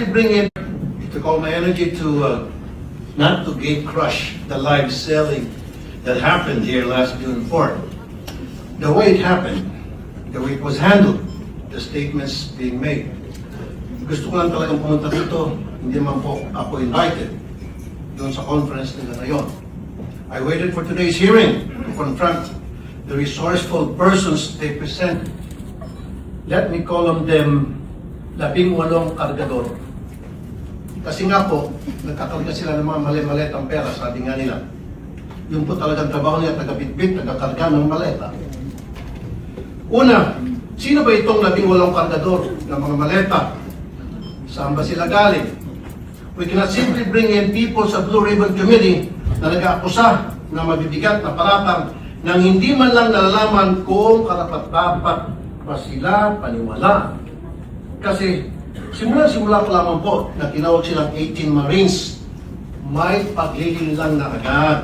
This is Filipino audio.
bring in, took all my energy to not to gate crush the live selling that happened here last June 4th. The way it happened, the way it was handled, the statements being made. Gusto ko lang talagang pumunta dito, hindi man po ako invited doon sa conference nila ngayon. I waited for today's hearing to confront the resourceful persons they present. Let me call on them 18 kargador. Kasi nga po, nagkakarga sila ng mga mali-maletang pera, sabi nga nila. Yung po talagang trabaho niya, taga-bitbit, nagkakarga ng maleta. Una, sino ba itong 18 kargador ng mga maleta? Saan ba sila galing? We cannot simply bring in people sa Blue Ribbon Committee na nag-aakusa na mabibigat na paratang nang hindi man lang nalalaman kung karapat-dapat pa sila paniwala. Kasi simula pa lamang po na tinawag silang 18 Marines, may paglilin lang na agad.